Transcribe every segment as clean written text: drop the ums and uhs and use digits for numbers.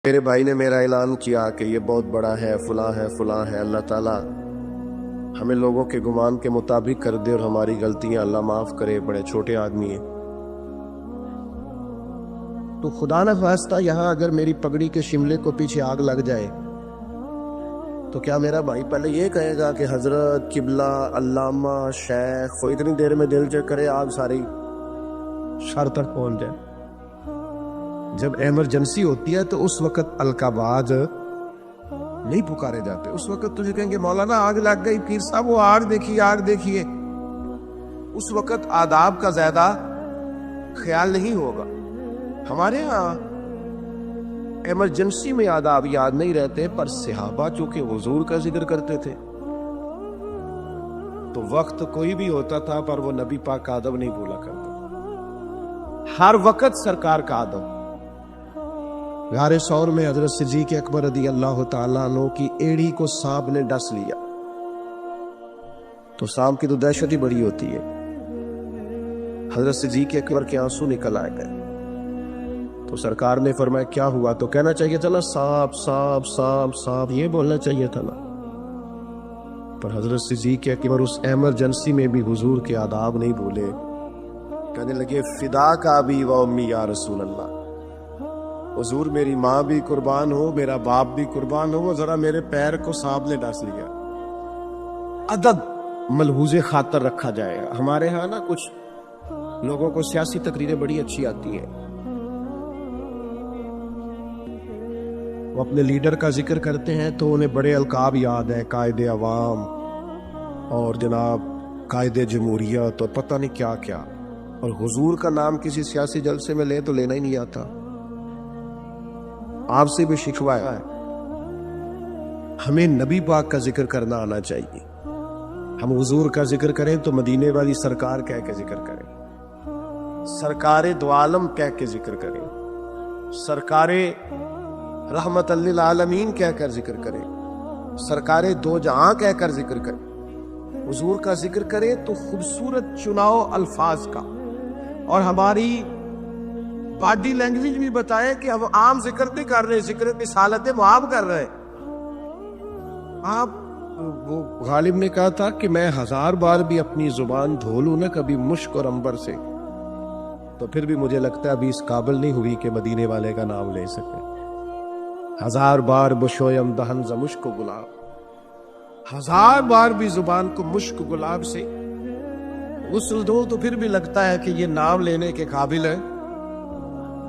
میرے بھائی نے میرا اعلان کیا کہ یہ بہت بڑا ہے فلاں ہے فلاں ہے، اللہ تعالیٰ ہمیں لوگوں کے گمان کے مطابق کر دے اور ہماری غلطیاں اللہ معاف کرے، بڑے چھوٹے آدمی ہیں۔ تو خدا نہ خواستہ یہاں اگر میری پگڑی کے شملے کو پیچھے آگ لگ جائے تو کیا میرا بھائی پہلے یہ کہے گا کہ حضرت، قبلہ، علامہ، شیخ، وہ اتنی دیر میں دل چیک کرے آگ ساری سر تک پہنچ جائے؟ جب ایمرجنسی ہوتی ہے تو اس وقت القابات نہیں پکارے جاتے، اس وقت تجھے کہیں گے مولانا آگ لگ گئی، پیر صاحب وہ آگ دیکھیے آگ دیکھیے، اس وقت آداب کا زیادہ خیال نہیں ہوگا۔ ہمارے ہاں ایمرجنسی میں آداب یاد نہیں رہتے، پر صحابہ چونکہ حضور کا ذکر کرتے تھے تو وقت کوئی بھی ہوتا تھا پر وہ نبی پاک کا ادب نہیں بھولا کرتے، ہر وقت سرکار کا ادب۔ غار ثور میں حضرت صدیق اکبر رضی اللہ تعالیٰ عنہ کی ایڑی کو سانپ نے ڈس لیا، تو سانپ کی تو دہشت ہی بڑی ہوتی ہے، حضرت صدیق اکبر کے آنسو نکل آئے گئے، تو سرکار نے فرمایا کیا ہوا؟ تو کہنا چاہیے تھا نا سانپ سانپ سانپ سانپ، یہ بولنا چاہیے تھا نا، پر حضرت صدیق اکبر اس ایمرجنسی میں بھی حضور کے آداب نہیں بھولے، کہنے لگے فدا کا ابی و امی یا رسول اللہ، حضور میری ماں بھی قربان ہو، میرا باپ بھی قربان ہو، وہ ذرا میرے پیر کو سانپ نے ڈس لیا۔ ادب ملحوظ خاطر رکھا جائے گا۔ ہمارے ہاں نا کچھ لوگوں کو سیاسی تقریریں بڑی اچھی آتی ہیں، وہ اپنے لیڈر کا ذکر کرتے ہیں تو انہیں بڑے القاب یاد ہیں، قائد عوام اور جناب قائد جمہوریت اور پتہ نہیں کیا کیا، اور حضور کا نام کسی سیاسی جلسے میں لے تو لینا ہی نہیں آتا۔ آپ سے بھی شکوہ ہے، ہمیں نبی پاک کا ذکر کرنا آنا چاہیے۔ ہم حضور کا ذکر کریں تو مدینے والی سرکار کہہ کے ذکر کریں، سرکار دو عالم کہہ کے ذکر کریں، سرکار رحمت للعالمین کہہ کر ذکر کریں، سرکار دو جہاں کہہ کر ذکر کریں۔ حضور کا ذکر کریں تو خوبصورت چناؤ الفاظ کا، اور ہماری باڈی لینگویج بھی بتائے کہ ہم عام ذکر نہیں کر رہے، ذکر رسالت معاب کر رہے۔ آپ وہ غالب نے کہا تھا کہ میں 1000 بار بھی اپنی زبان دھو لوں نا کبھی مشک اور عنبر سے، تو پھر بھی مجھے لگتا ہے ابھی اس قابل نہیں ہوئی کہ مدینے والے کا نام لے سکے۔ 1000 بار بشویم دہن ز مشک و گلاب، 1000 بار بھی زبان کو مشک گلاب سے غسل دو تو پھر بھی لگتا ہے کہ یہ نام لینے کے قابل ہے۔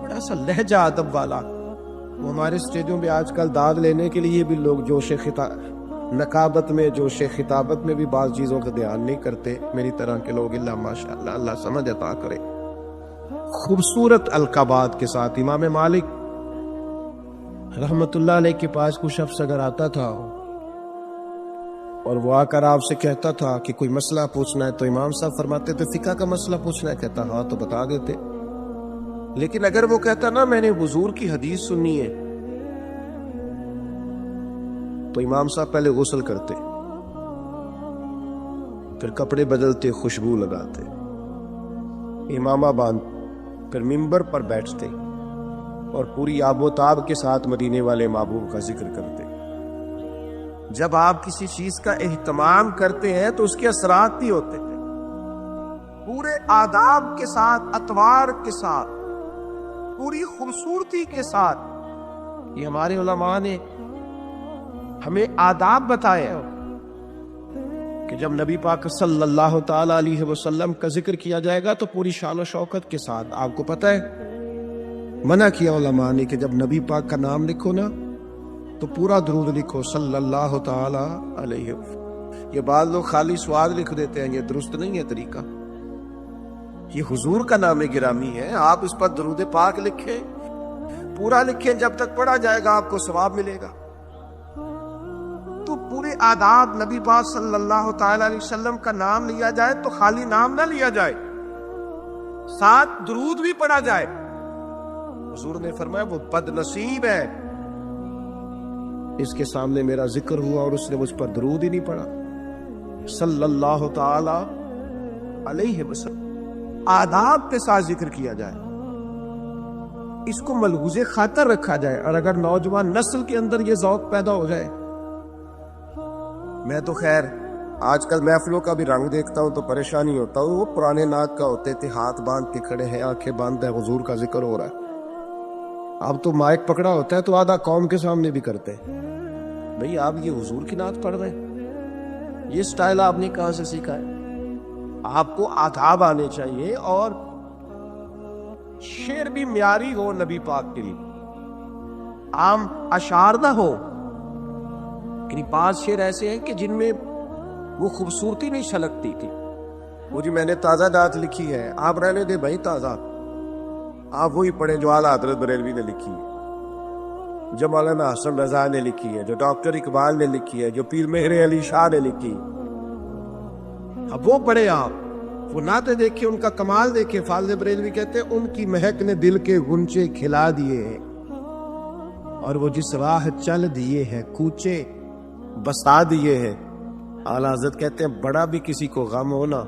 بڑا سا لہجہ ادب والا، وہ ہمارے اسٹیجوں پہ آج کل داد لینے کے لیے بھی لوگ جوش نقابت میں، جوش خطابت میں بھی بعض چیزوں کا دھیان نہیں کرتے، میری طرح کے لوگ، اللہ ماشاءاللہ، اللہ سمجھ عطا کرے۔ خوبصورت القابات کے ساتھ امام مالک رحمت اللہ علیہ کے پاس کوئی شخص اگر آتا تھا اور وہ آ کر آپ سے کہتا تھا کہ کوئی مسئلہ پوچھنا ہے، تو امام صاحب فرماتے تھے فقہ کا مسئلہ پوچھنا ہے؟ کہتا ہاں، تو بتا دیتے۔ لیکن اگر وہ کہتا نا میں نے حضور کی حدیث سننی ہے، تو امام صاحب پہلے غسل کرتے، پھر کپڑے بدلتے، خوشبو لگاتے، امامہ باندھ، پھر ممبر پر بیٹھتے اور پوری آب و تاب کے ساتھ مدینے والے محبوب کا ذکر کرتے۔ جب آپ کسی چیز کا اہتمام کرتے ہیں تو اس کے اثرات بھی ہوتے ہیں، پورے آداب کے ساتھ، اطوار کے ساتھ، پوری خوبصورتی کے ساتھ۔ یہ ہمارے علماء نے ہمیں آداب بتائے کہ جب نبی پاک صلی اللہ تعالی علیہ وسلم کا ذکر کیا جائے گا تو پوری شان و شوکت کے ساتھ۔ آپ کو پتہ ہے منع کیا علماء نے کہ جب نبی پاک کا نام لکھو نا تو پورا درود لکھو صلی اللہ تعالی علیہ وسلم۔ یہ بعض لوگ خالی سواد لکھ دیتے ہیں، یہ درست نہیں ہے طریقہ، یہ حضور کا نام گرامی ہے، آپ اس پر درود پاک لکھیں، پورا لکھیں، جب تک پڑھا جائے گا آپ کو ثواب ملے گا۔ تو پورے آداب، نبی پاک صلی اللہ تعالی علیہ وسلم کا نام لیا جائے تو خالی نام نہ لیا جائے، ساتھ درود بھی پڑھا جائے۔ حضور نے فرمایا وہ بد نصیب ہے اس کے سامنے میرا ذکر ہوا اور اس نے مجھ پر درود ہی نہیں پڑھا صلی اللہ تعالی علیہ وسلم۔ آداب کے ساتھ ذکر کیا جائے، اس کو ملحوظ خاطر رکھا جائے، اور اگر نوجوان نسل کے اندر یہ ذوق پیدا ہو جائے۔ میں تو خیر آج کل محفلوں کا بھی رنگ دیکھتا ہوں تو پریشانی ہوتا ہوں، وہ پرانے ناک کا ہوتے تھے، ہاتھ باندھ کے کھڑے ہیں، آنکھیں باندھ ہیں، حضور کا ذکر ہو رہا ہے۔ اب تو مائک پکڑا ہوتا ہے تو آدھا قوم کے سامنے بھی کرتے ہیں۔ بھئی آپ یہ حضور کی نعت پڑھ رہے ہیں، یہ سٹائل آپ نے کہاں سے سیکھا ہے؟ آپ کو آداب آنے چاہیے، اور شعر بھی معیاری ہو نبی پاک کے لیے، عام اشعار نہ ہو۔ یعنی بعض شعر ایسے ہیں کہ جن میں وہ خوبصورتی نہیں چھلکتی تھی۔ وہ جی میں نے تازہ نعت لکھی ہے، آپ رہنے دے بھائی تازہ، آپ وہی پڑھیں جو اعلیٰ حضرت بریلوی نے لکھی ہے، جو مولانا حسن رضا نے لکھی ہے، جو ڈاکٹر اقبال نے لکھی ہے، جو پیر مہر علی شاہ نے لکھی۔ اب وہ پڑھے آپ، وہ نعتیں دیکھیں، ان کا کمال دیکھیں۔ فاضل بریلوی کہتے ہیں ان کی مہک نے دل کے غنچے کھلا دیے ہیں، اور وہ جس راہ چل دیے ہیں کوچے بسا دیے ہیں۔ اعلیٰ حضرت کہتے ہیں بڑا بھی کسی کو غم ہو نا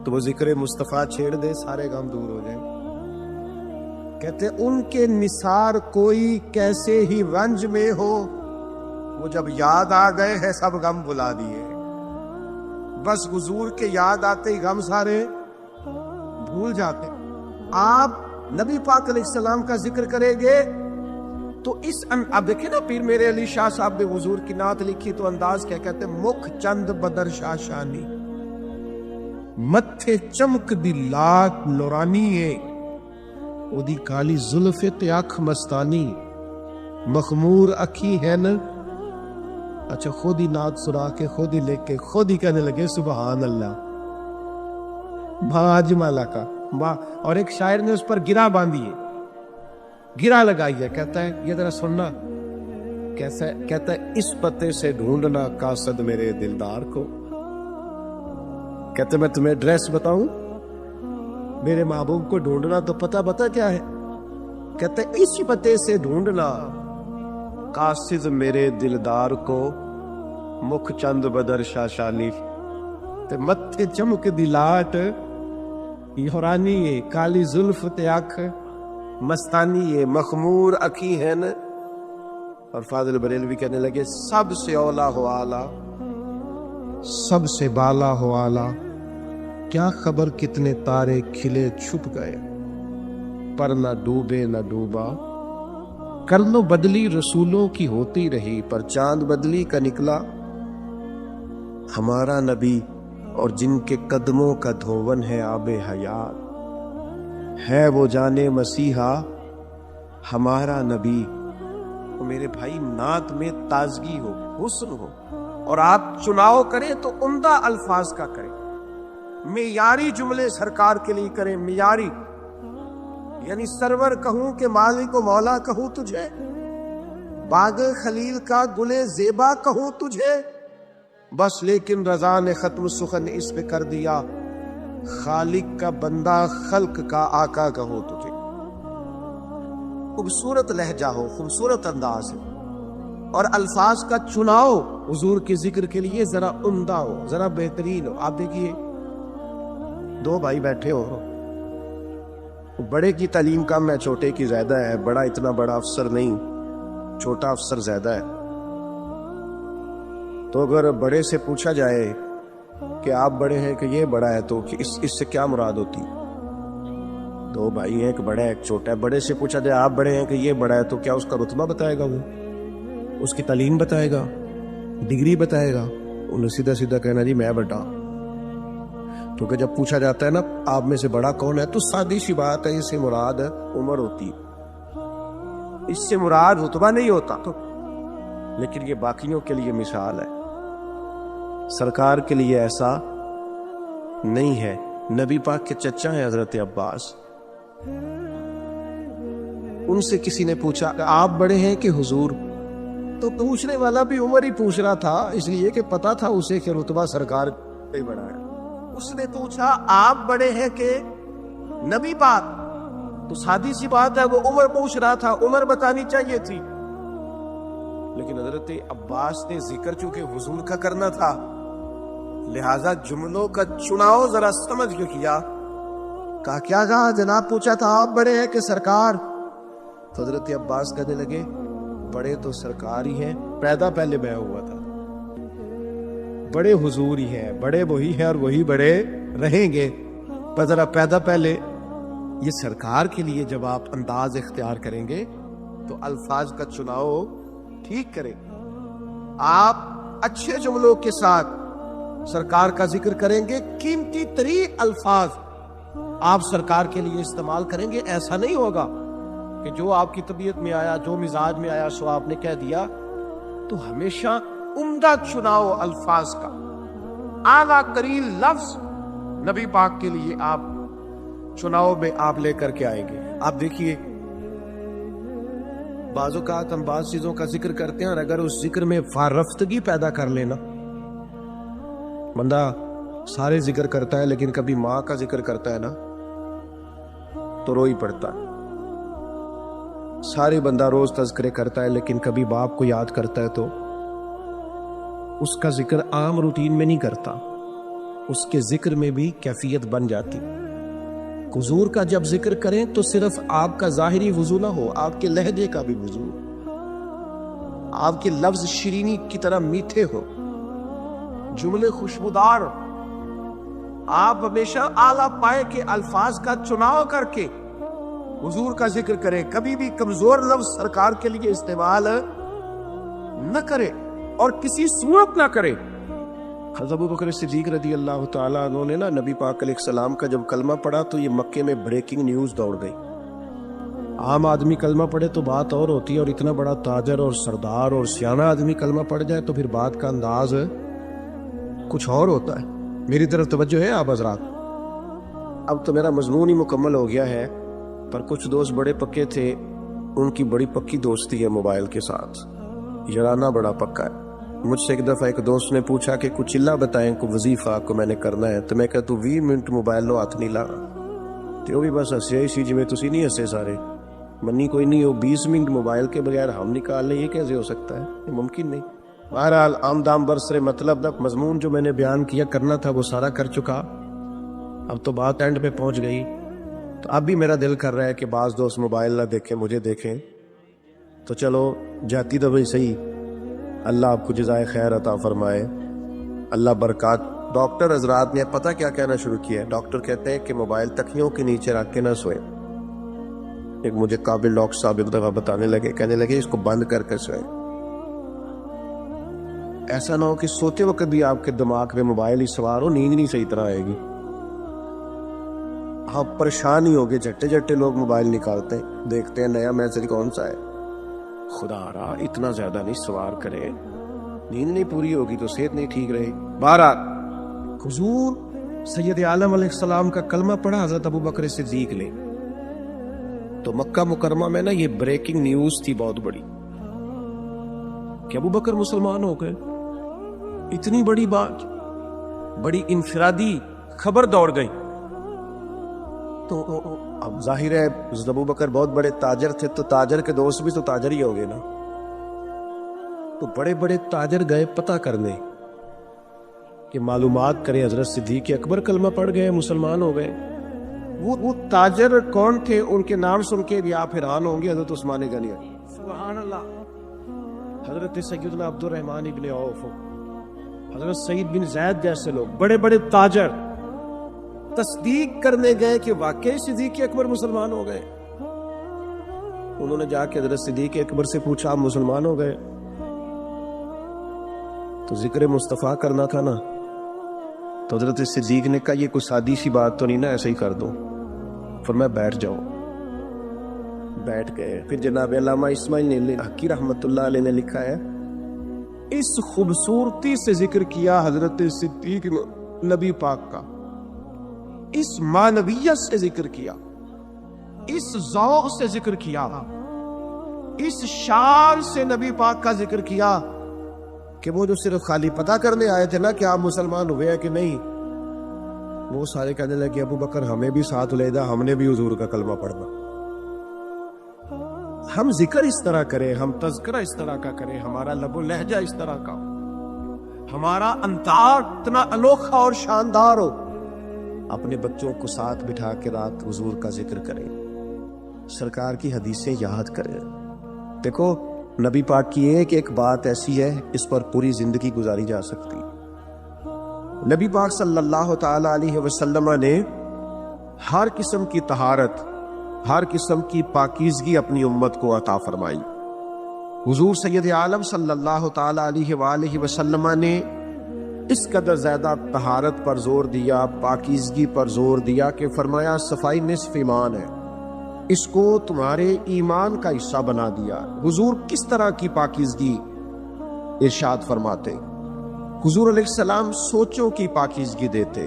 تو وہ ذکر مصطفیٰ چھیڑ دے، سارے غم دور ہو جائیں۔ کہتے ہیں ان کے نثار کوئی کیسے ہی رنج میں ہو، وہ جب یاد آ گئے ہیں سب غم بھلا دیے۔ بس حضور کے یاد آتے ہی غم سارے بھول جاتے۔ آپ نبی پاک علیہ السلام کا ذکر کریں گے تو اب دیکھیں نا، پیر میرے علی شاہ صاحب نے حضور کی نعت لکھی تو انداز کیا کہتے ہیں، مکھ چند بدر شاشانی، متھے چمک دی لاٹ لورانی ہے، او دی کالی زلف تے اکھ مستانی، مخمور اکھی ہے نا۔ اچھا خود ہی نعت سنا کے خود ہی لکھ کے خود ہی کہنے لگے سبحان اللہ، بھاج مالا کا اور ایک شاعر نے اس پر گرا باندھی ہے، گرا لگائی ہے، کہتا ہے یہ ذرا سننا، کہتا ہے اس پتے سے ڈھونڈنا قاصد میرے دلدار کو۔ کہتے میں تمہیں ایڈریس بتاؤں، میرے محبوب کو ڈھونڈنا تو پتہ کیا ہے؟ کہتے ہیں اس پتے سے ڈھونڈنا قاصد میرے دلدار کو، مکھ چند بدر شاشانی تے متھے چمک دی لاٹ یورانی ہے، کالی زلف تے اکھ مستانی ہے، مخمور اکھی ہے نا۔ اور فاضل بریلوی کہنے لگے سب سے اولا ہو آلہ، سب سے بالا ہو آلہ، کیا خبر کتنے تارے کھلے چھپ گئے، پر نہ ڈوبے نہ ڈوبا، کر لو بدلی رسولوں کی ہوتی رہی، پر چاند بدلی کا نکلا ہمارا نبی، اور جن کے قدموں کا دھون ہے آب حیات، ہے وہ جانے مسیحا ہمارا نبی۔ تو میرے بھائی نعت میں تازگی ہو، حسن ہو، اور آپ چناؤ کریں تو عمدہ الفاظ کا کریں، معیاری جملے سرکار کے لیے کریں، معیاری، یعنی سرور کہوں کہ مالک و مولا کہوں تجھے، باغ خلیل کا گلے زیبا کہوں تجھے، بس لیکن رضا نے ختم سخن اس پہ کر دیا، خالق کا بندہ خلق کا آقا کہوں تجھے۔ خوبصورت لہجہ ہو، خوبصورت انداز ہے، اور الفاظ کا چناؤ حضور کے ذکر کے لیے ذرا عمدہ ہو، ذرا بہترین ہو۔ آپ دیکھیے دو بھائی بیٹھے ہو، بڑے کی تعلیم کم ہے، چھوٹے کی زیادہ ہے، بڑا اتنا بڑا افسر نہیں، چھوٹا افسر زیادہ ہے، تو اگر بڑے سے پوچھا جائے کہ آپ بڑے ہیں کہ یہ بڑا ہے تو اس سے کیا مراد ہوتی؟ دو بھائی ہیں، ایک بڑا ہے ایک چھوٹا ہے، بڑے سے پوچھا جائے آپ بڑے ہیں کہ یہ بڑا ہے تو کیا اس کا رتبہ بتائے گا، وہ اس کی تعلیم بتائے گا، ڈگری بتائے گا؟ انہیں سیدھا سیدھا کہنا جی میں بڑا۔ کیونکہ جب پوچھا جاتا ہے نا آپ میں سے بڑا کون ہے تو سادی سی بات ہے، اس سے مراد عمر ہوتی، اس سے مراد رتبہ نہیں ہوتا، تو لیکن یہ باقیوں کے لیے مثال ہے، سرکار کے لیے ایسا نہیں ہے۔ نبی پاک کے چچا ہیں حضرت عباس، ان سے کسی نے پوچھا کہ آپ بڑے ہیں کہ حضور؟ تو پوچھنے والا بھی عمر ہی پوچھ رہا تھا، اس لیے کہ پتا تھا اسے کہ رتبہ سرکار سے بڑا ہے۔ اس نے پوچھا آپ بڑے ہیں کہ نبی پاک؟ تو سادی سی بات ہے، وہ عمر پوچھ رہا تھا، عمر بتانی چاہیے تھی، لیکن حضرت عباس نے ذکر چونکہ حضور کا کرنا تھا، لہذا جملوں کا چناؤ ذرا سمجھ کے کیا۔ کہا کیا کہا جناب؟ پوچھا تھا آپ بڑے ہیں کہ سرکار؟ تو حضرت عباس کہنے لگے بڑے تو سرکار ہی ہیں، پیدا پہلے میں ہوا تھا، بڑے حضور ہی ہیں، بڑے وہی ہیں اور وہی بڑے رہیں گے، پر ذرا پیدا پہلے یہ سرکار کے لیے جب آپ انداز اختیار کریں گے تو الفاظ کا چناؤ ٹھیک کریں، آپ اچھے جملوں کے ساتھ سرکار کا ذکر کریں گے، قیمتی ترین الفاظ آپ سرکار کے لیے استعمال کریں گے۔ ایسا نہیں ہوگا کہ جو آپ کی طبیعت میں آیا، جو مزاج میں آیا سو آپ نے کہہ دیا۔ تو ہمیشہ عمدہ چناؤ الفاظ کا، اعلیٰ ترین لفظ نبی پاک کے لیے آپ چناؤ میں آپ لے کر کے آئیں گے۔ آپ دیکھیے بعض اوقات ہم بعض چیزوں کا ذکر کرتے ہیں اور اگر اس ذکر میں فارفتگی پیدا کر لینا، بندہ سارے ذکر کرتا ہے لیکن کبھی ماں کا ذکر کرتا ہے نا تو رو ہی پڑتا ہے، سارے بندہ روز تذکرے کرتا ہے لیکن کبھی باپ کو یاد کرتا ہے تو اس کا ذکر عام روٹین میں نہیں کرتا، اس کے ذکر میں بھی کیفیت بن جاتی۔ حضور کا جب ذکر کریں تو صرف آپ کا ظاہری وضو نہ ہو، آپ کے لہجے کا بھی وضو، آپ کے لفظ شیرینی کی طرح میٹھے ہو، جملے خوشبودار، آپ ہمیشہ اعلیٰ پائے کے الفاظ کا چناؤ کر کے حضور کا ذکر کریں، کبھی بھی کمزور لفظ سرکار کے لیے استعمال نہ کرے اور کسی صورت نہ کرے۔ حضرت ابوبکر صدیق رضی اللہ تعالیٰ عنہ نے نبی پاک علیہ السلام کا جب کلمہ پڑھا تو یہ مکے میں بریکنگ نیوز دوڑ گئی۔ عام آدمی کلمہ پڑھے تو بات اور ہوتی ہے، اور اتنا بڑا تاجر اور سردار اور سیانہ آدمی کلمہ پڑھ جائے تو پھر بات کا انداز کچھ اور ہوتا ہے۔ میری طرف توجہ ہے آپ حضرات؟ اب تو میرا مضمون ہی مکمل ہو گیا ہے، پر کچھ دوست بڑے پکے تھے، ان کی بڑی پکی دوستی ہے موبائل کے ساتھ، یارانہ بڑا پکا ہے۔ مجھ سے ایک دفعہ ایک دوست نے پوچھا کہ کچھ اللہ بتائیں کو وظیفہ کو میں نے کرنا ہے، تو میں کہا تو 20 منٹ موبائل لو ہاتھ نہیں لا، تو وہ بھی بس ہسیا ہی سی جی میں تسی نہیں ہسے سارے، منی کوئی نہیں ہو 20 منٹ موبائل کے بغیر ہم نکال لیں، یہ کیسے ہو سکتا ہے، یہ ممکن نہیں۔ بہرحال عام دام برسر مطلب مضمون جو میں نے بیان کیا کرنا تھا وہ سارا کر چکا، اب تو بات اینڈ پہ پہنچ گئی۔ تو اب بھی میرا دل کر رہا ہے کہ بعض دوست موبائل نہ دیکھیں، مجھے دیکھیں، تو چلو جاتی تو بھائی صحیح، اللہ آپ کو جزائے خیر عطا فرمائے، اللہ برکات۔ ڈاکٹر حضرات نے پتہ کیا کہنا شروع کیا ہے، ڈاکٹر کہتے ہیں کہ موبائل تکیوں کے نیچے رکھ کے نہ سوئیں۔ ایک مجھے قابل ڈاکٹر صاحب ایک دفعہ بتانے لگے، کہنے لگے اس کو بند کر کے سوئیں، ایسا نہ ہو کہ سوتے وقت بھی آپ کے دماغ میں موبائل ہی سوار ہو، نیند نہیں صحیح طرح آئے گی، آپ پریشان ہی ہوگے، جھٹے جھٹے لوگ موبائل نکالتے ہیں، دیکھتے ہیں نیا میسج کون سا ہے۔ خدا را اتنا زیادہ نہیں سوار کرے، نیند نہیں پوری ہوگی تو صحت نہیں ٹھیک رہے۔ بہرحال حضور سید عالم علیہ السلام کا کلمہ پڑھا حضرت ابوبکر صدیق نے، تو مکہ مکرمہ میں یہ بریکنگ نیوز تھی بہت بڑی کہ ابوبکر مسلمان ہو گئے، اتنی بڑی بات، بڑی انفرادی خبر دوڑ گئی۔ تو اب ظاہر ہے حضرت ابوبکر بہت بڑے تاجر تھے، تو تاجر کے دوست بھی تو تاجر ہی ہو گئے نا، تو بڑے بڑے تاجر گئے پتہ کرنے کہ معلومات کریں حضرت صدیق اکبر کلمہ پڑھ گئے، مسلمان ہو گئے۔ وہ تاجر کون تھے، ان کے نام سن کے بھی آپ حیران ہوں گے، حضرت عثمان غنی، سبحان اللہ، حضرت سیدنا عبد الرحمن ابن عوف، حضرت سعید بن زید جیسے لوگ، بڑے بڑے تاجر تصدیق کرنے گئے کہ واقعی صدیق اکبر مسلمان ہو گئے۔ انہوں نے جا کے حضرت صدیق اکبر سے پوچھا آپ مسلمان ہو گئے؟ تو ذکر مصطفیٰ کرنا تھا نا، تو حضرت صدیق نے کہا یہ کوئی سادی سی بات تو نہیں نا، ایسے ہی کر دو، فرمایا بیٹھ جاؤ، بیٹھ گئے۔ پھر جناب علامہ اسماعیل حقی رحمت اللہ علیہ نے لکھا ہے، اس خوبصورتی سے ذکر کیا حضرت صدیق نبی پاک کا، اس معنویت سے ذکر کیا، اس ذوق سے ذکر کیا، اس شان سے نبی پاک کا ذکر کیا کہ وہ جو صرف خالی پتہ کرنے آئے تھے نا کہ آپ مسلمان ہوئے ہیں کہ نہیں، وہ سارے کہنے لگے ابو بکر ہمیں بھی ساتھ لے جا، ہم نے بھی حضور کا کلمہ پڑھنا۔ ہم ذکر اس طرح کریں، ہم تذکرہ اس طرح کا کریں، ہمارا لب و لہجہ اس طرح کا، ہمارا انداز اتنا انوکھا اور شاندار ہو، اپنے بچوں کو ساتھ بٹھا کے رات حضور کا ذکر کریں، سرکار کی حدیثیں یاد کریں. دیکھو نبی پاک کی ایک بات ایسی ہے اس پر پوری زندگی گزاری جا سکتی. نبی پاک صلی اللہ تعالی علیہ وسلم نے ہر قسم کی طہارت، ہر قسم کی پاکیزگی اپنی امت کو عطا فرمائی. حضور سید عالم صلی اللہ تعالی علیہ وآلہ وسلم نے اس قدر زیادہ طہارت پر زور دیا، پاکیزگی پر زور دیا کہ فرمایا صفائی نصف ایمان ہے، اس کو تمہارے ایمان کا حصہ بنا دیا. حضور کس طرح کی پاکیزگی ارشاد فرماتے؟ حضور علیہ السلام سوچوں کی پاکیزگی دیتے.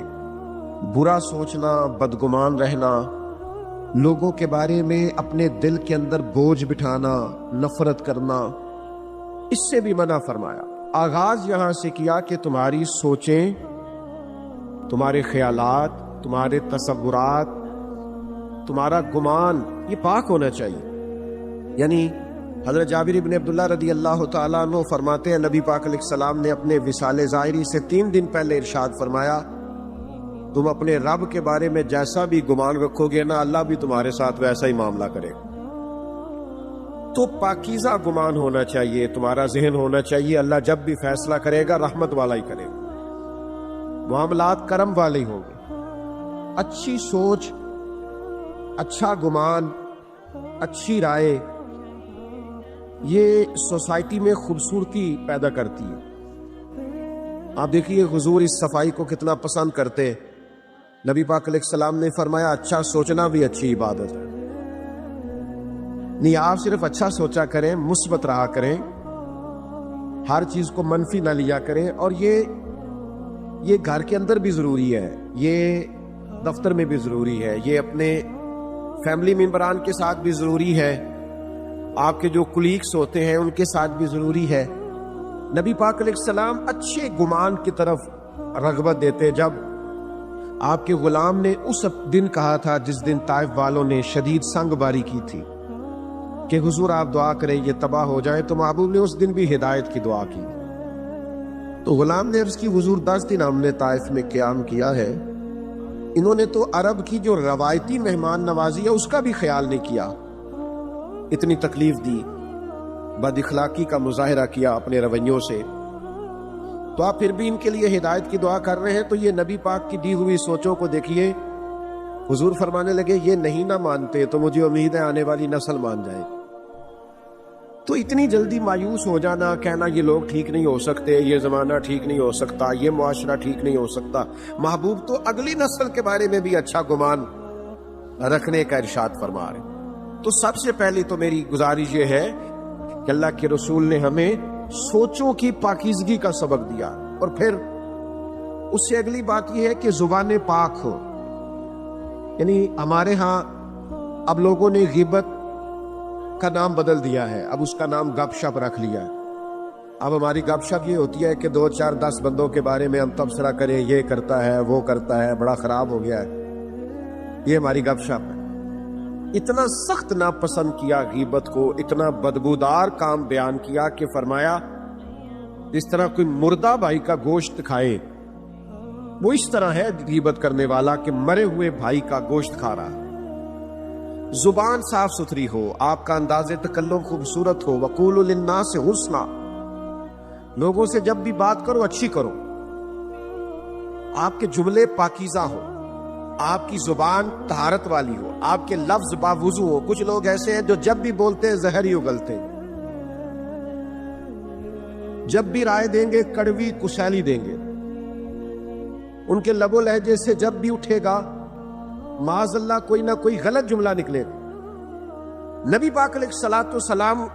برا سوچنا، بدگمان رہنا، لوگوں کے بارے میں اپنے دل کے اندر بوجھ بٹھانا، نفرت کرنا، اس سے بھی منع فرمایا. آغاز یہاں سے کیا کہ تمہاری سوچیں، تمہارے خیالات، تمہارے تصورات، تمہارا گمان یہ پاک ہونا چاہیے. یعنی حضرت جابر بن عبداللہ رضی اللہ تعالیٰ عنہ فرماتے ہیں نبی پاک علیہ السلام نے اپنے وصال ظاہری سے 3 دن پہلے ارشاد فرمایا تم اپنے رب کے بارے میں جیسا بھی گمان رکھو گے نا، اللہ بھی تمہارے ساتھ ویسا ہی معاملہ کرے. تو پاکیزہ گمان ہونا چاہیے، تمہارا ذہن ہونا چاہیے اللہ جب بھی فیصلہ کرے گا رحمت والا ہی کرے گا، معاملات کرم والے ہی ہوں گے. اچھی سوچ، اچھا گمان، اچھی رائے یہ سوسائٹی میں خوبصورتی پیدا کرتی ہے. آپ دیکھیے حضور اس صفائی کو کتنا پسند کرتے. نبی پاک علیہ السلام نے فرمایا اچھا سوچنا بھی اچھی عبادت ہے. نہیں آپ صرف اچھا سوچا کریں، مثبت رہا کریں، ہر چیز کو منفی نہ لیا کریں. اور یہ گھر کے اندر بھی ضروری ہے، یہ دفتر میں بھی ضروری ہے، یہ اپنے فیملی ممبران کے ساتھ بھی ضروری ہے، آپ کے جو کولیگز ہوتے ہیں ان کے ساتھ بھی ضروری ہے. نبی پاک علیہ السلام اچھے گمان کی طرف رغبت دیتے. جب آپ کے غلام نے اس دن کہا تھا جس دن طائف والوں نے شدید سنگ باری کی تھی کہ حضور آپ دعا کریں یہ تباہ ہو جائے، تو محبوب نے اس دن بھی ہدایت کی دعا کی. تو غلام نے عرض کی حضور 10 دن ہم نے طائف میں قیام کیا ہے، انہوں نے تو عرب کی جو روایتی مہمان نوازی ہے اس کا بھی خیال نہیں کیا، اتنی تکلیف دی، بد اخلاقی کا مظاہرہ کیا اپنے رویوں سے، تو آپ پھر بھی ان کے لیے ہدایت کی دعا کر رہے ہیں. تو یہ نبی پاک کی دی ہوئی سوچوں کو دیکھیے. حضور فرمانے لگے یہ نہیں نہ مانتے تو مجھے امید ہے آنے والی نسل مان جائے. تو اتنی جلدی مایوس ہو جانا، کہنا یہ لوگ ٹھیک نہیں ہو سکتے، یہ زمانہ ٹھیک نہیں ہو سکتا، یہ معاشرہ ٹھیک نہیں ہو سکتا. محبوب تو اگلی نسل کے بارے میں بھی اچھا گمان رکھنے کا ارشاد فرما رہے. تو سب سے پہلی تو میری گزارش یہ ہے کہ اللہ کے رسول نے ہمیں سوچوں کی پاکیزگی کا سبق دیا. اور پھر اس سے اگلی بات یہ ہے کہ زبان پاک ہو. یعنی ہمارے ہاں اب لوگوں نے غیبت کا نام بدل دیا ہے، اب اس کا نام گپ شپ رکھ لیا ہے. اب ہماری گپ شپ یہ ہوتی ہے کہ 2 4 10 بندوں کے بارے میں ہم تبصرہ کریں، یہ کرتا ہے وہ کرتا ہے، بڑا خراب ہو گیا ہے، یہ ہماری گپ شپ ہے. اتنا سخت ناپسند کیا غیبت کو، اتنا بدبودار کام بیان کیا کہ فرمایا جس طرح کوئی مردہ بھائی کا گوشت کھائے وہ اس طرح ہے غیبت کرنے والا کہ مرے ہوئے بھائی کا گوشت کھا رہا. زبان صاف ستھری ہو، آپ کا انداز تکلم خوبصورت ہو. وقولوا للناس حسنا، لوگوں سے جب بھی بات کرو اچھی کرو، آپ کے جملے پاکیزہ ہو، آپ کی زبان طہارت والی ہو، آپ کے لفظ باوضو ہو. کچھ لوگ ایسے ہیں جو جب بھی بولتے ہیں زہر ہی اگلتے، جب بھی رائے دیں گے کڑوی کشالی دیں گے. ان کے لب و لہجے سے جب بھی اٹھے گا معاذ اللہ کوئی نہ کوئی غلط جملہ نکلے گا. نبی پاک علیہ الصلوۃ والسلام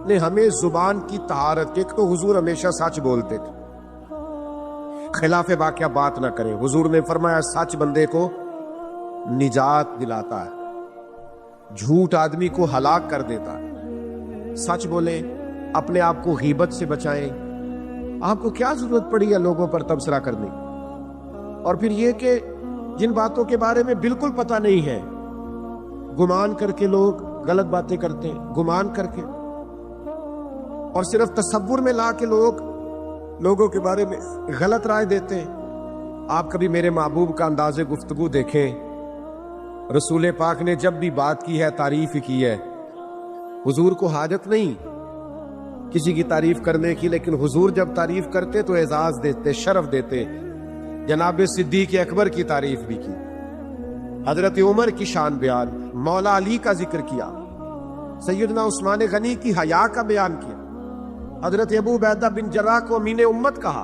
نے ہمیں زبان کی طہارت، ایک تو حضور ہمیشہ سچ بولتے تھے، خلاف واقعہ بات نہ کریں. حضور نے فرمایا سچ بندے کو نجات دلاتا ہے، جھوٹ آدمی کو ہلاک کر دیتا ہے. سچ بولیں، اپنے آپ کو غیبت سے بچائیں. آپ کو کیا ضرورت پڑی ہے لوگوں پر تبصرہ کرنے؟ اور پھر یہ کہ جن باتوں کے بارے میں بالکل پتہ نہیں ہے، گمان کر کے لوگ غلط باتیں کرتے ہیں، گمان کر کے، اور صرف تصور میں لا کے لوگوں کے بارے میں غلط رائے دیتے ہیں. آپ کبھی میرے محبوب کا انداز گفتگو دیکھیں، رسول پاک نے جب بھی بات کی ہے تعریف کی ہے. حضور کو حاجت نہیں کسی کی تعریف کرنے کی، لیکن حضور جب تعریف کرتے تو اعزاز دیتے، شرف دیتے. جناب صدیق اکبر کی تعریف بھی کی، حضرت عمر کی شان بیان، مولا علی کا ذکر کیا، سیدنا عثمان غنی کی حیا کا بیان کیا، حضرت ابو عبیدہ بن جراح کو امین امت کہا.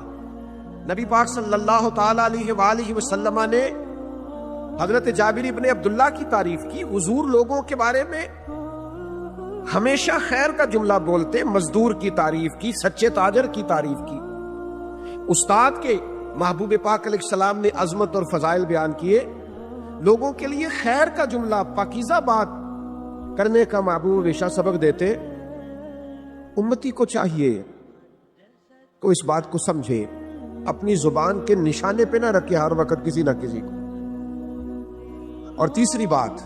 نبی پاک صلی اللہ تعالی علیہ وآلہ وسلم نے حضرت جابر ابن عبداللہ کی تعریف کی. حضور لوگوں کے بارے میں ہمیشہ خیر کا جملہ بولتے، مزدور کی تعریف کی، سچے تاجر کی تعریف کی. استاد کے محبوب پاک علیہ السلام نے عظمت اور فضائل بیان کیے. لوگوں کے لیے خیر کا جملہ، پاکیزہ بات کرنے کا محبوب ہمیشہ سبق دیتے. امتی کو چاہیے کہ اس بات کو سمجھے، اپنی زبان کے نشانے پہ نہ رکھے ہر وقت کسی نہ کسی کو. اور تیسری بات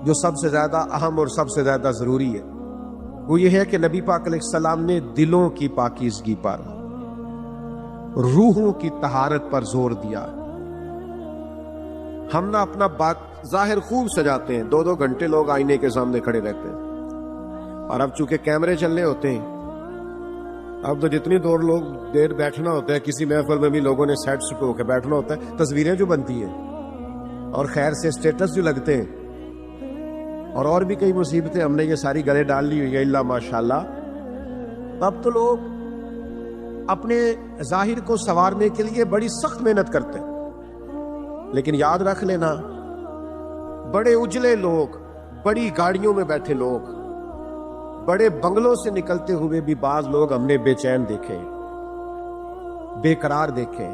جو سب سے زیادہ اہم اور سب سے زیادہ ضروری ہے وہ یہ ہے کہ نبی پاک علیہ السلام نے دلوں کی پاکیزگی پر، روحوں کی طہارت پر زور دیا. ہم نہ اپنا بات ظاہر خوب سجاتے ہیں، 2 گھنٹے لوگ آئینے کے سامنے کھڑے رہتے ہیں، اور اب چونکہ کیمرے چلنے ہوتے ہیں اب تو جتنی دیر بیٹھنا ہوتا ہے کسی محفل میں بھی لوگوں نے سیٹ سٹو کے بیٹھنا ہوتا ہے، تصویریں جو بنتی ہیں اور خیر سے اسٹیٹس جو لگتے ہیں اور بھی کئی مصیبتیں ہم نے یہ ساری گلے ڈال لی ہوئی ہے اللہ ماشاءاللہ. اب تو لوگ اپنے ظاہر کو سنوارنے کے لیے بڑی سخت محنت کرتے ہیں، لیکن یاد رکھ لینا بڑے اجلے لوگ، بڑی گاڑیوں میں بیٹھے لوگ، بڑے بنگلوں سے نکلتے ہوئے بھی بعض لوگ ہم نے بے چین دیکھے، بے قرار دیکھے،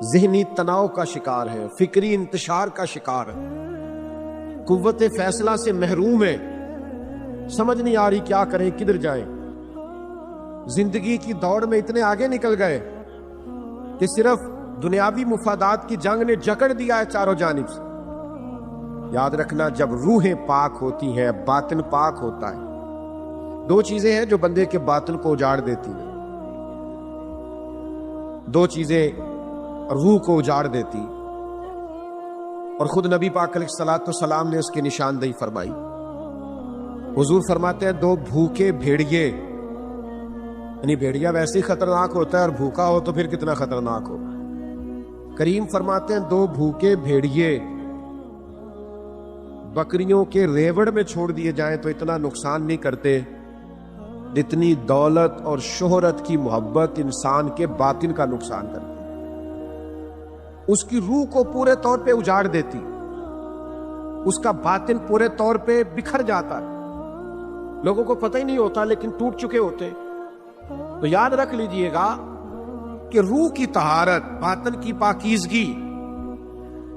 ذہنی تناؤ کا شکار ہے، فکری انتشار کا شکار ہے، قوت فیصلہ سے محروم ہے، سمجھ نہیں آ رہی کیا کریں، کدھر جائیں. زندگی کی دوڑ میں اتنے آگے نکل گئے کہ صرف دنیاوی مفادات کی جنگ نے جکڑ دیا ہے چاروں جانب سے. یاد رکھنا جب روحیں پاک ہوتی ہیں باطن پاک ہوتا ہے. 2 چیزیں ہیں جو بندے کے باطن کو اجاڑ دیتی ہیں، 2 چیزیں روح کو اجاڑ دیتی، اور خود نبی پاک علیہ الصلوۃ والسلام نے اس کی نشاندہی فرمائی. حضور فرماتے ہیں 2 بھوکے بھیڑیے، یعنی بھیڑیا ویسے ہی خطرناک ہوتا ہے اور بھوکا ہو تو پھر کتنا خطرناک ہو. کریم فرماتے ہیں 2 بھوکے بھیڑیے بکریوں کے ریوڑ میں چھوڑ دیے جائیں تو اتنا نقصان نہیں کرتے جتنی دولت اور شہرت کی محبت انسان کے باطن کا نقصان کرتی، اس کی روح کو پورے طور پہ اجاڑ دیتی، اس کا باطن پورے طور پہ بکھر جاتا ہے. لوگوں کو پتہ ہی نہیں ہوتا لیکن ٹوٹ چکے ہوتے. تو یاد رکھ لیجئے گا کہ روح کی طہارت، باطن کی پاکیزگی،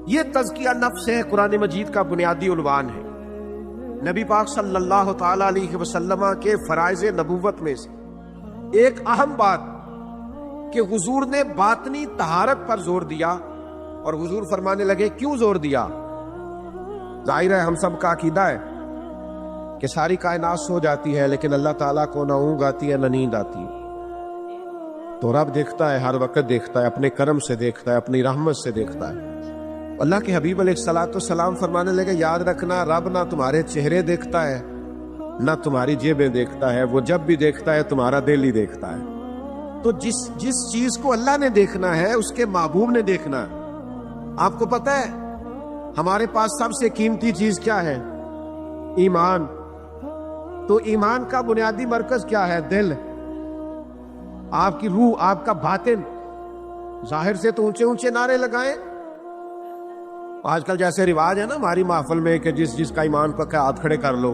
یہ تزکیہ نفس ہے، قرآن مجید کا بنیادی عنوان ہے. نبی پاک صلی اللہ تعالی علیہ وسلم کے فرائض نبوت میں سے ایک اہم بات کہ حضور نے باطنی طہارت پر زور دیا، اور حضور فرمانے لگے کیوں زور دیا؟ ظاہر ہے ہم سب کا عقیدہ ہے کہ ساری کائنات سو جاتی ہے لیکن اللہ تعالیٰ کو نہ اونگ آتی ہے نہ نیند آتی، تو رب دیکھتا ہے، ہر وقت دیکھتا ہے، اپنے کرم سے دیکھتا ہے، اپنی رحمت سے دیکھتا ہے. اللہ کے حبیب علیہ الصلوۃ والسلام فرمانے لگے یاد رکھنا رب نہ تمہارے چہرے دیکھتا ہے نہ تمہاری جیبیں دیکھتا ہے، وہ جب بھی دیکھتا ہے تمہارا دل ہی دیکھتا ہے. تو جس چیز کو اللہ نے دیکھنا ہے اس کے محبوب نے دیکھنا ہے. آپ کو پتہ ہے ہمارے پاس سب سے قیمتی چیز کیا ہے؟ ایمان. تو ایمان کا بنیادی مرکز کیا ہے؟ دل. آپ کی روح، آپ کا باطن. ظاہر سے تو اونچے اونچے نعرے لگائیں، آج کل جیسے رواج ہے نا ہماری محفل میں کہ جس کا ایمان پکا ہاتھ کھڑے کر لو.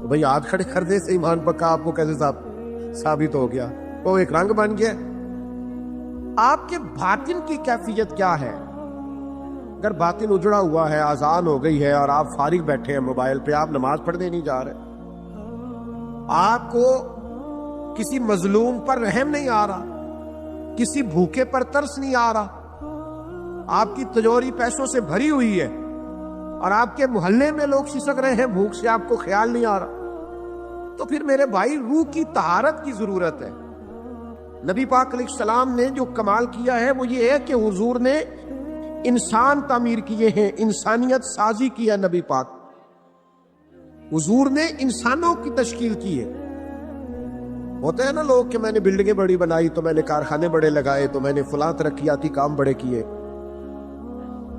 تو بھئی ہاتھ کھڑے کر دے سے ایمان پکا آپ کو کیسے ثابت ہو گیا؟ وہ ایک رنگ بن گیا. آپ کے باطن کی کیفیت کیا ہے؟ اگر باطن اجڑا ہوا ہے، اذان ہو گئی ہے اور آپ فارغ بیٹھے ہیں موبائل پہ، آپ نماز پڑھنے نہیں جا رہے، آپ کو کسی مظلوم پر رحم نہیں آ رہا، کسی بھوکے پر ترس نہیں آ رہا، آپ کی تجوری پیسوں سے بھری ہوئی ہے اور آپ کے محلے میں لوگ سسک رہے ہیں بھوک سے، آپ کو خیال نہیں آ رہا، تو پھر میرے بھائی روح کی طہارت کی ضرورت ہے. نبی پاک علیہ السلام نے جو کمال کیا ہے وہ یہ ہے کہ حضور نے انسان تعمیر کیے ہیں، انسانیت سازی کی ہے نبی پاک۔ حضور نے انسانوں کی تشکیل کی ہے۔ ہوتے ہیں نا لوگ کہ میں نے بلڈنگیں بڑی بنائی، تو میں نے کارخانے بڑے لگائے، تو میں نے فلاں ترقیاتی کام بڑے کیے۔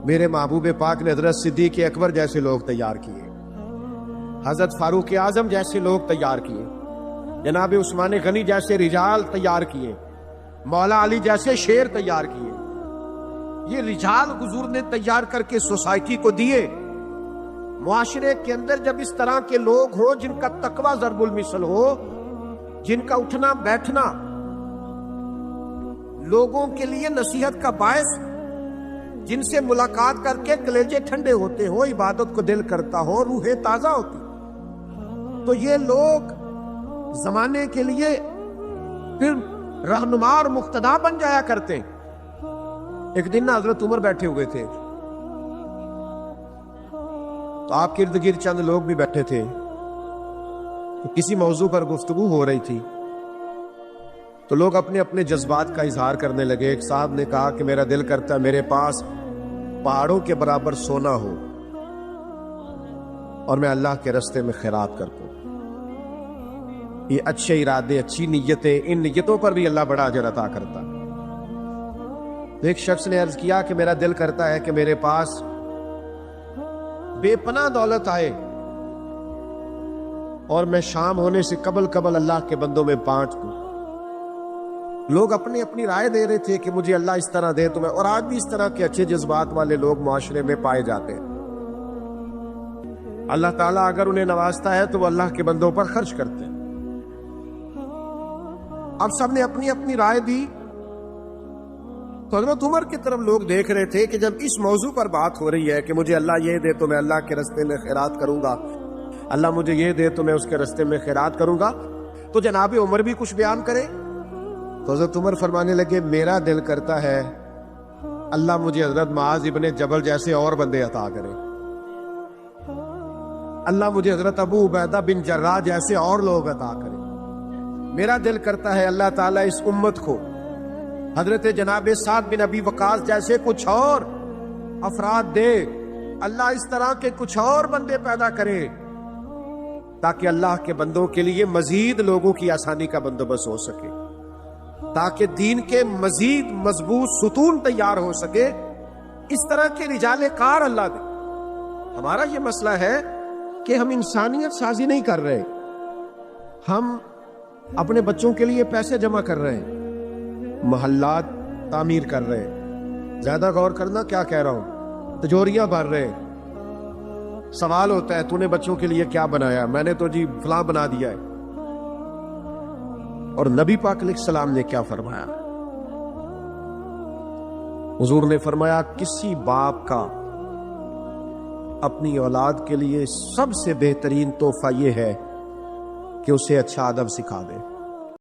میرے محبوب پاک نے حضرت صدیق اکبر جیسے لوگ تیار کیے، حضرت فاروق اعظم جیسے لوگ تیار کیے، جناب عثمان غنی جیسے رجال تیار کیے، مولا علی جیسے شیر تیار کیے۔ یہ رجال حضور نے تیار کر کے سوسائٹی کو دیے۔ معاشرے کے اندر جب اس طرح کے لوگ ہوں جن کا تقوی ضرب المثل ہو، جن کا اٹھنا بیٹھنا لوگوں کے لیے نصیحت کا باعث، جن سے ملاقات کر کے کلیجے ٹھنڈے ہوتے ہو، عبادت کو دل کرتا ہو، روحیں تازہ ہوتی، تو یہ لوگ زمانے کے لیے پھر رہنما اور مقتدا بن جایا کرتے۔ ایک دن نا حضرت عمر بیٹھے ہوئے تھے، تو آپ کے ارد گرد چند لوگ بھی بیٹھے تھے، تو کسی موضوع پر گفتگو ہو رہی تھی، تو لوگ اپنے اپنے جذبات کا اظہار کرنے لگے۔ ایک صاحب نے کہا کہ میرا دل کرتا ہے میرے پاس پہاڑوں کے برابر سونا ہو اور میں اللہ کے راستے میں خیرات کر دوں۔ یہ اچھے ارادے، اچھی نیتیں، ان نیتوں پر بھی اللہ بڑا اجر عطا کرتا۔ ایک شخص نے عرض کیا کہ میرا دل کرتا ہے کہ میرے پاس بے پناہ دولت آئے اور میں شام ہونے سے قبل اللہ کے بندوں میں بانٹ دوں۔ لوگ اپنی اپنی رائے دے رہے تھے کہ مجھے اللہ اس طرح دے تو میں، اور آج بھی اس طرح کے اچھے جذبات والے لوگ معاشرے میں پائے جاتے ہیں۔ اللہ تعالیٰ اگر انہیں نوازتا ہے تو وہ اللہ کے بندوں پر خرچ کرتے ہیں۔ اب سب نے اپنی اپنی رائے دی، تو حضرت عمر کی طرف لوگ دیکھ رہے تھے کہ جب اس موضوع پر بات ہو رہی ہے کہ مجھے اللہ یہ دے تو میں اللہ کے راستے میں خیرات کروں گا، اللہ مجھے یہ دے تو میں اس کے راستے میں خیرات کروں گا، تو جناب عمر بھی کچھ بیان کرے۔ تو حضرت عمر فرمانے لگے میرا دل کرتا ہے اللہ مجھے حضرت معاذ ابن جبل جیسے اور بندے عطا کرے، اللہ مجھے حضرت ابو عبیدہ بن جراح جیسے اور لوگ عطا کرے۔ میرا دل کرتا ہے اللہ تعالیٰ اس امت کو حضرت جناب سعد بن ابی وقاص جیسے کچھ اور افراد دے، اللہ اس طرح کے کچھ اور بندے پیدا کرے تاکہ اللہ کے بندوں کے لیے مزید لوگوں کی آسانی کا بندوبست ہو سکے، تاکہ دین کے مزید مضبوط ستون تیار ہو سکے۔ اس طرح کے رجال کار اللہ دے۔ ہمارا یہ مسئلہ ہے کہ ہم انسانیت سازی نہیں کر رہے، ہم اپنے بچوں کے لیے پیسے جمع کر رہے ہیں، محلات تعمیر کر رہے ہیں۔ زیادہ غور کرنا کیا کہہ رہا ہوں، تجوریاں بھر رہے ہیں۔ سوال ہوتا ہے تو نے بچوں کے لیے کیا بنایا؟ میں نے تو جی فلاں بنا دیا ہے۔ اور نبی پاک علیہ السلام نے کیا فرمایا؟ حضور نے فرمایا کسی باپ کا اپنی اولاد کے لیے سب سے بہترین تحفہ یہ ہے کہ اسے اچھا ادب سکھا دے۔